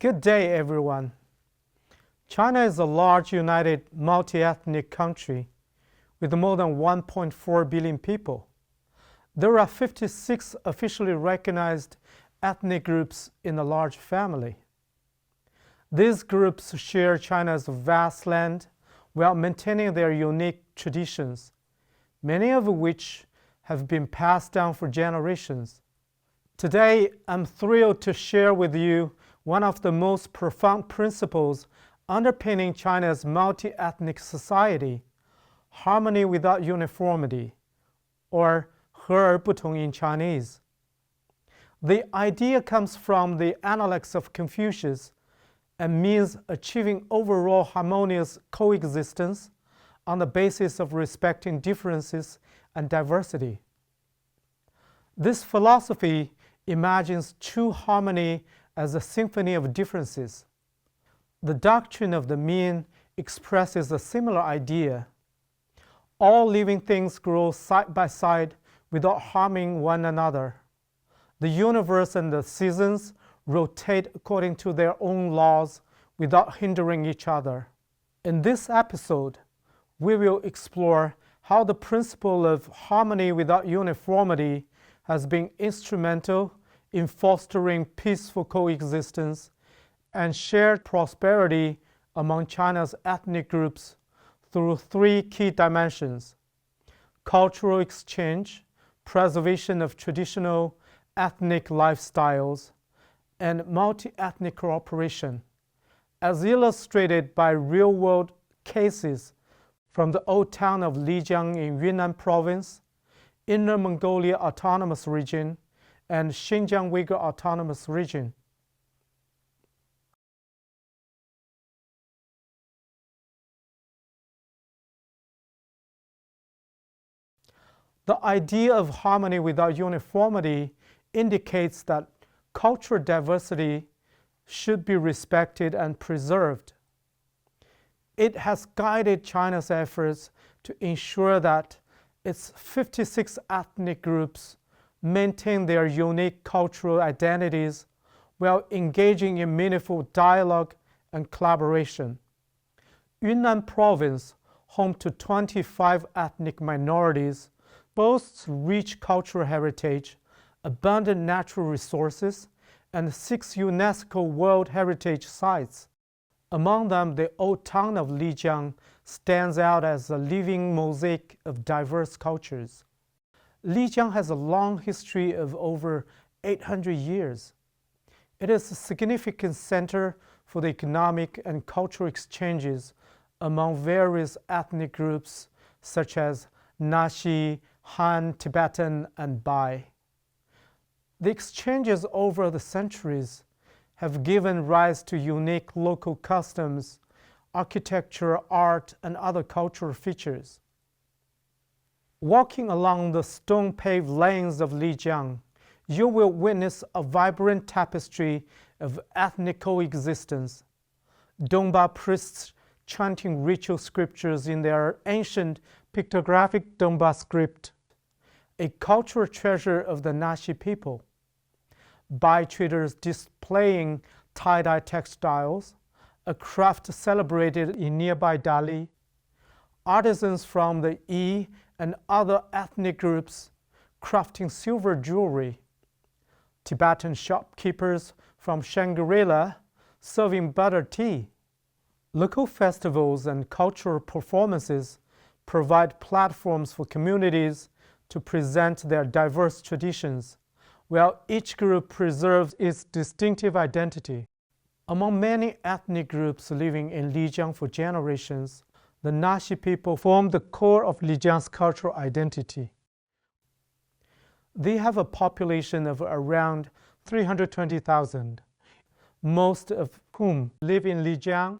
Good day, everyone. China is a large, united, multi-ethnic country with more than 1.4 billion people. There are 56 officially recognized ethnic groups in a large family. These groups share China's vast land while maintaining their unique traditions, many of which have been passed down for generations. Today, I'm thrilled to share with you one of the most profound principles underpinning China's multi-ethnic society, harmony without uniformity, or 和而不同 in Chinese. The idea comes from the analects of Confucius and means achieving overall harmonious coexistence on the basis of respecting differences and diversity. This philosophy imagines true harmony as a symphony of differences. The doctrine of the mean expresses a similar idea. All living things grow side by side without harming one another. The universe and the seasons rotate according to their own laws without hindering each other. In this episode, we will explore how the principle of harmony without uniformity has been instrumental in fostering peaceful coexistence and shared prosperity among China's ethnic groups through three key dimensions: cultural exchange, preservation of traditional ethnic lifestyles, and multi-ethnic cooperation, as illustrated by real-world cases from the old town of Lijiang in Yunnan Province, Inner Mongolia Autonomous Region, and Xinjiang Uyghur Autonomous Region. The idea of harmony without uniformity indicates that cultural diversity should be respected and preserved. It has guided China's efforts to ensure that its 56 ethnic groups maintain their unique cultural identities while engaging in meaningful dialogue and collaboration. Yunnan Province, home to 25 ethnic minorities, boasts rich cultural heritage, abundant natural resources, and 6 UNESCO World Heritage Sites. Among them, the old town of Lijiang stands out as a living mosaic of diverse cultures. Lijiang has a long history of over 800 years. It is a significant center for the economic and cultural exchanges among various ethnic groups such as Naxi, Han, Tibetan, and Bai. The exchanges over the centuries have given rise to unique local customs, architecture, art, and other cultural features. Walking along the stone-paved lanes of Lijiang, you will witness a vibrant tapestry of ethnic coexistence. Dongba priests chanting ritual scriptures in their ancient pictographic Dongba script, a cultural treasure of the Naxi people. Bai traders displaying tie-dye textiles, a craft celebrated in nearby Dali. Artisans from the Yi and other ethnic groups crafting silver jewelry. Tibetan shopkeepers from Shangri-La serving butter tea. Local festivals and cultural performances provide platforms for communities to present their diverse traditions, while each group preserves its distinctive identity. Among many ethnic groups living in Lijiang for generations, the Naxi people form the core of Lijiang's cultural identity. They have a population of around 320,000, most of whom live in Lijiang,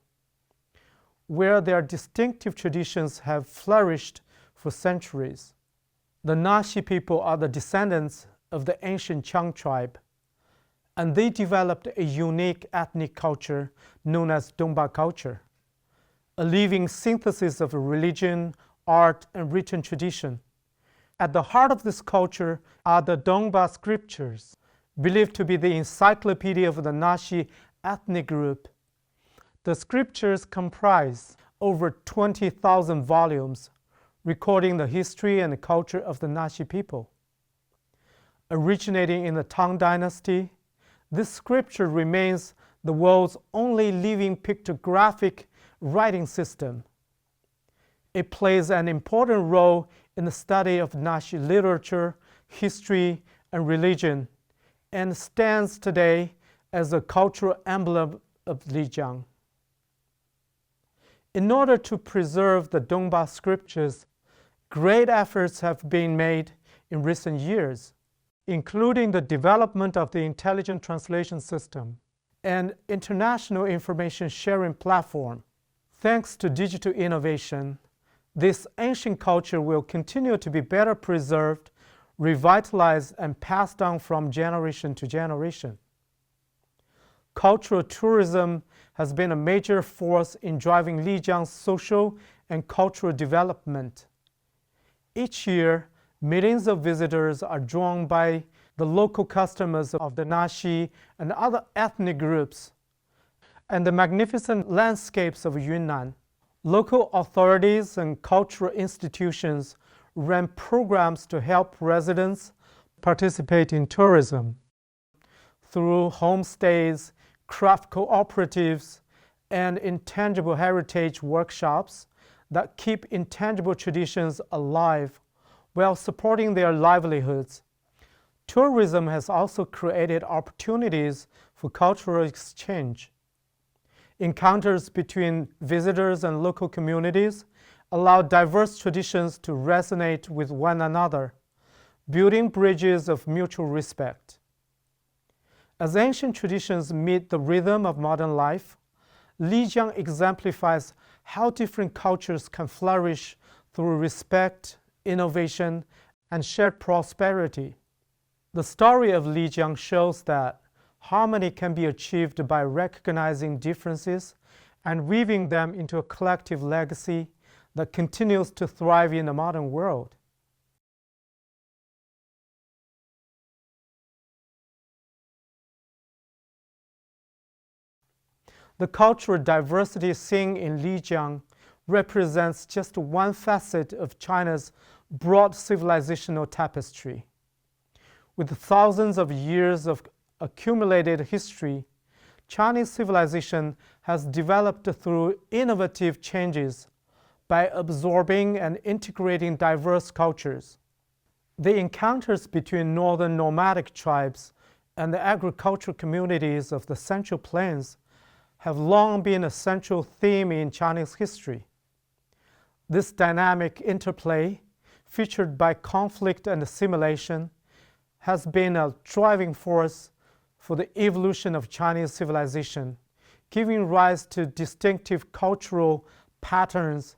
where their distinctive traditions have flourished for centuries. The Naxi people are the descendants of the ancient Qiang tribe, and they developed a unique ethnic culture known as Dongba culture, a living synthesis of religion, art, and written tradition. At the heart of this culture are the Dongba scriptures, believed to be the encyclopedia of the Naxi ethnic group. The scriptures comprise over 20,000 volumes, recording the history and the culture of the Naxi people. Originating in the Tang Dynasty, this scripture remains the world's only living pictographic writing system. It plays an important role in the study of Naxi literature, history, and religion, and stands today as a cultural emblem of Lijiang. In order to preserve the Dongbao scriptures, great efforts have been made in recent years, including the development of the intelligent translation system and international information sharing platform. Thanks to digital innovation, this ancient culture will continue to be better preserved, revitalized, and passed down from generation to generation. Cultural tourism has been a major force in driving Lijiang's social and cultural development. Each year, millions of visitors are drawn by the local customers of the Naxi and other ethnic groups, and the magnificent landscapes of Yunnan. Local authorities and cultural institutions ran programs to help residents participate in tourism through homestays, craft cooperatives, and intangible heritage workshops that keep intangible traditions alive while supporting their livelihoods. Tourism has also created opportunities for cultural exchange. Encounters between visitors and local communities allow diverse traditions to resonate with one another, building bridges of mutual respect. As ancient traditions meet the rhythm of modern life, Lijiang exemplifies how different cultures can flourish through respect, innovation, and shared prosperity. The story of Lijiang shows that harmony can be achieved by recognizing differences and weaving them into a collective legacy that continues to thrive in the modern world. The cultural diversity seen in Lijiang represents just one facet of China's broad civilizational tapestry. With thousands of years of accumulated history, Chinese civilization has developed through innovative changes by absorbing and integrating diverse cultures. The encounters between northern nomadic tribes and the agricultural communities of the Central Plains have long been a central theme in Chinese history. This dynamic interplay, featured by conflict and assimilation, has been a driving force for the evolution of Chinese civilization, giving rise to distinctive cultural patterns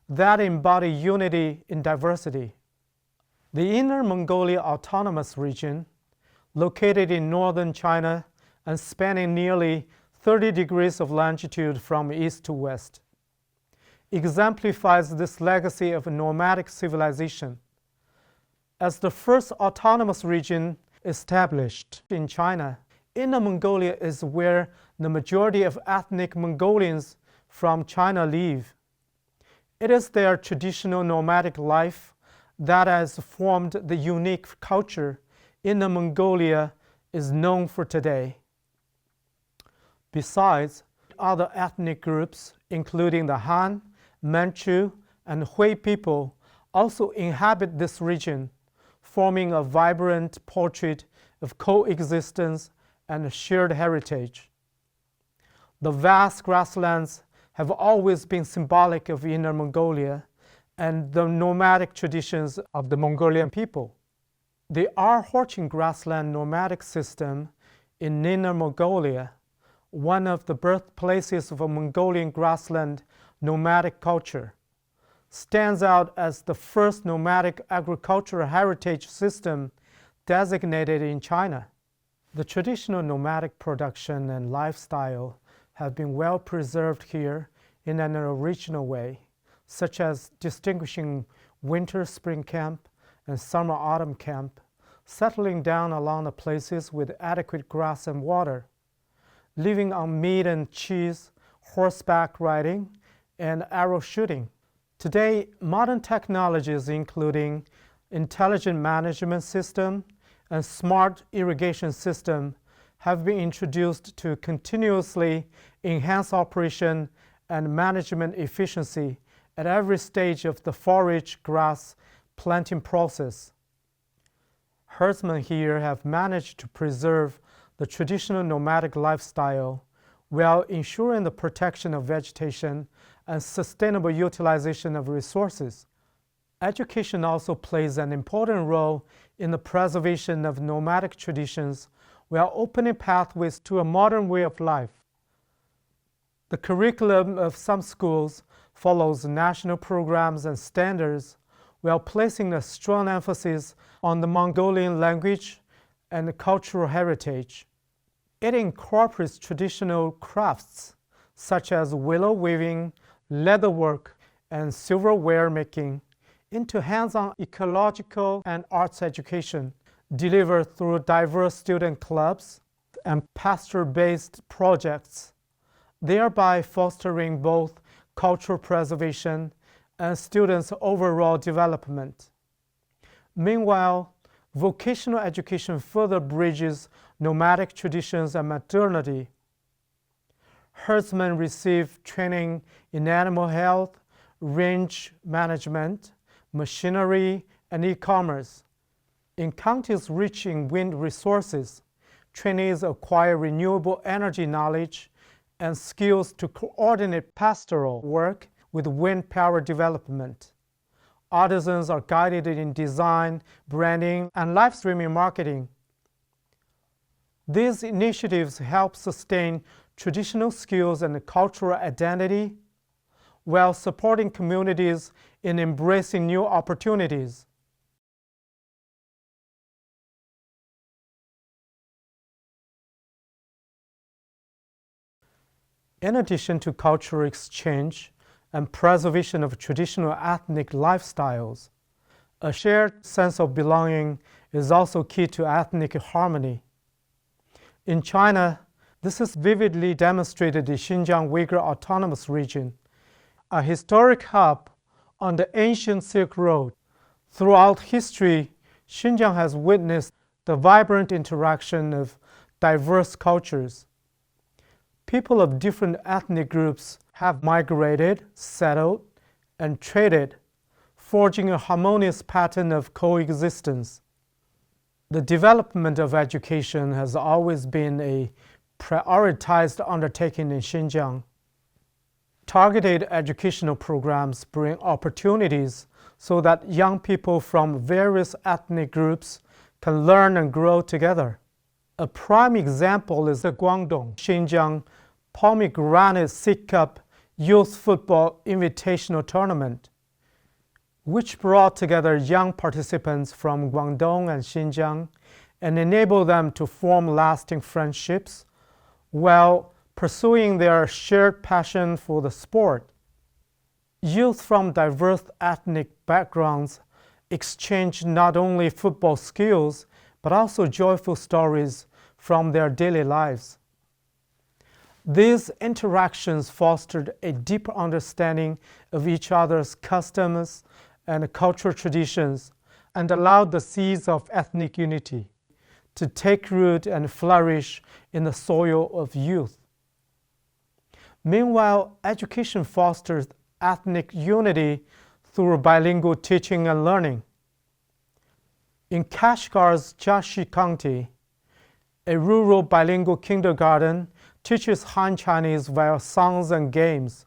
that embody unity in diversity. The Inner Mongolia Autonomous Region, located in northern China and spanning nearly 30 degrees of longitude from east to west, exemplifies this legacy of a nomadic civilization. As the first autonomous region established in China, Inner Mongolia is where the majority of ethnic Mongolians from China live. It is their traditional nomadic life that has formed the unique culture Inner Mongolia is known for today. Besides, other ethnic groups, including the Han, Manchu, and Hui people, also inhabit this region, forming a vibrant portrait of coexistence and shared heritage. The vast grasslands have always been symbolic of Inner Mongolia and the nomadic traditions of the Mongolian people. The Horchin grassland nomadic system in Inner Mongolia, one of the birthplaces of a Mongolian grassland nomadic culture, stands out as the first nomadic agricultural heritage system designated in China. The traditional nomadic production and lifestyle have been well preserved here in an original way, such as distinguishing winter-spring camp and summer-autumn camp, settling down along the places with adequate grass and water. living on meat and cheese, horseback riding, and arrow shooting. Today, modern technologies including intelligent management system and smart irrigation system have been introduced to continuously enhance operation and management efficiency at every stage of the forage grass planting process. Herdsmen here have managed to preserve the traditional nomadic lifestyle while ensuring the protection of vegetation and sustainable utilization of resources. Education also plays an important role in the preservation of nomadic traditions while opening pathways to a modern way of life. The curriculum of some schools follows national programs and standards while placing a strong emphasis on the Mongolian language and cultural heritage. It incorporates traditional crafts such as willow weaving, leatherwork, and silverware making into hands-on ecological and arts education delivered through diverse student clubs and pasture-based projects, thereby fostering both cultural preservation and students' overall development. Meanwhile, vocational education further bridges nomadic traditions and modernity. Herdsmen receive training in animal health, range management, machinery, and e-commerce. In counties rich in wind resources, trainees acquire renewable energy knowledge and skills to coordinate pastoral work with wind power development. Artisans are guided in design, branding, and live streaming marketing. These initiatives help sustain traditional skills and cultural identity while supporting communities in embracing new opportunities. In addition to cultural exchange and preservation of traditional ethnic lifestyles, a shared sense of belonging is also key to ethnic harmony. In China, this is vividly demonstrated in Xinjiang Uyghur Autonomous Region, a historic hub on the ancient Silk Road. Throughout history, Xinjiang has witnessed the vibrant interaction of diverse cultures. People of different ethnic groups have migrated, settled, and traded, forging a harmonious pattern of coexistence. The development of education has always been a prioritized undertaking in Xinjiang. Targeted educational programs bring opportunities so that young people from various ethnic groups can learn and grow together. A prime example is the Guangdong Xinjiang Pomegranate Seed Cup Youth Football Invitational Tournament, which brought together young participants from Guangdong and Xinjiang and enabled them to form lasting friendships while pursuing their shared passion for the sport. Youth from diverse ethnic backgrounds exchange not only football skills but also joyful stories from their daily lives. These interactions fostered a deeper understanding of each other's customs and cultural traditions and allowed the seeds of ethnic unity to take root and flourish in the soil of youth. Meanwhile, education fosters ethnic unity through bilingual teaching and learning. In Kashgar's Jiaxi County, a rural bilingual kindergarten teaches Han Chinese via songs and games.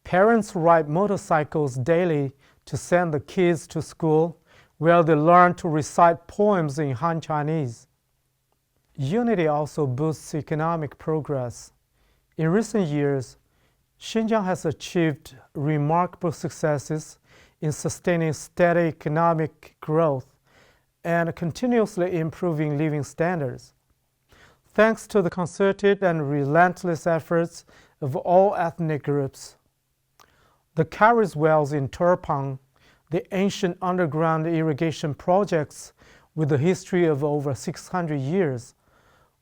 Parents ride motorcycles daily to send the kids to school, where they learn to recite poems in Han Chinese. Unity also boosts economic progress. In recent years, Xinjiang has achieved remarkable successes in sustaining steady economic growth and continuously improving living standards. Thanks to the concerted and relentless efforts of all ethnic groups. The Carries wells in Turpang, the ancient underground irrigation projects with a history of over 600 years,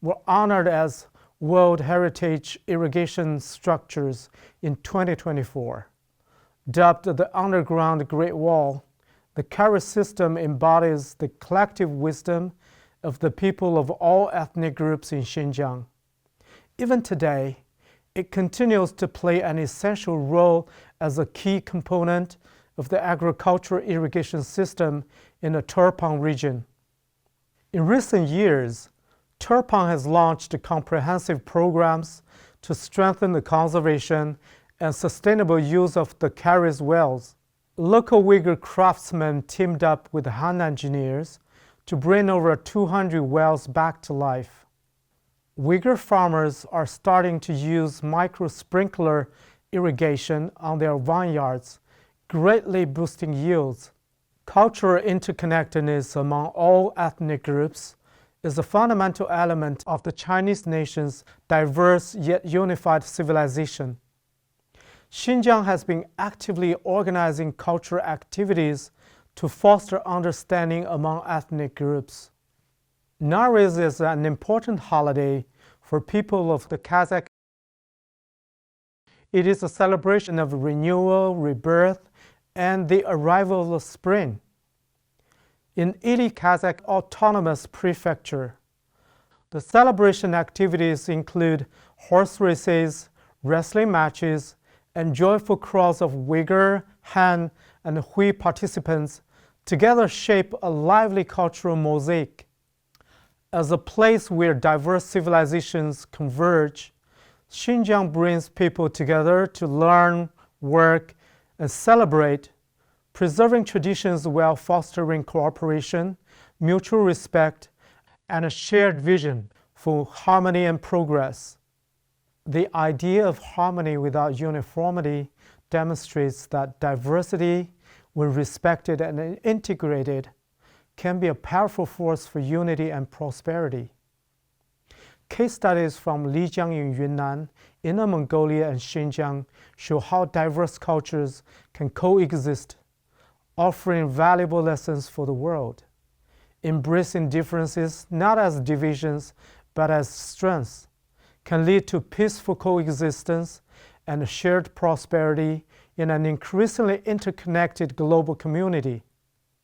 were honored as World Heritage irrigation structures in 2024. Dubbed the Underground Great Wall, the carry system embodies the collective wisdom of the people of all ethnic groups in Xinjiang. Even today, it continues to play an essential role as a key component of the agricultural irrigation system in the Turpang region. In recent years, Turpang has launched comprehensive programs to strengthen the conservation and sustainable use of the carriers' wells. Local Uyghur craftsmen teamed up with Han engineers to bring over 200 wells back to life. Uyghur farmers are starting to use micro-sprinkler irrigation on their vineyards, greatly boosting yields. Cultural interconnectedness among all ethnic groups is a fundamental element of the Chinese nation's diverse yet unified civilization. Xinjiang has been actively organizing cultural activities to foster understanding among ethnic groups. Nowruz is an important holiday for people of the Kazakh. It is a celebration of renewal, rebirth, and the arrival of spring. In Ili Kazakh Autonomous Prefecture, the celebration activities include horse races, wrestling matches, and joyful crowds of Uyghur, Han, and Hui participants together shape a lively cultural mosaic. As a place where diverse civilizations converge, Xinjiang brings people together to learn, work, and celebrate, preserving traditions while fostering cooperation, mutual respect, and a shared vision for harmony and progress. The idea of harmony without uniformity demonstrates that diversity, when respected and integrated, can be a powerful force for unity and prosperity. Case studies from Lijiang in Yunnan, Inner Mongolia, and Xinjiang show how diverse cultures can coexist, offering valuable lessons for the world. Embracing differences not as divisions but as strengths can lead to peaceful coexistence and shared prosperity in an increasingly interconnected global community.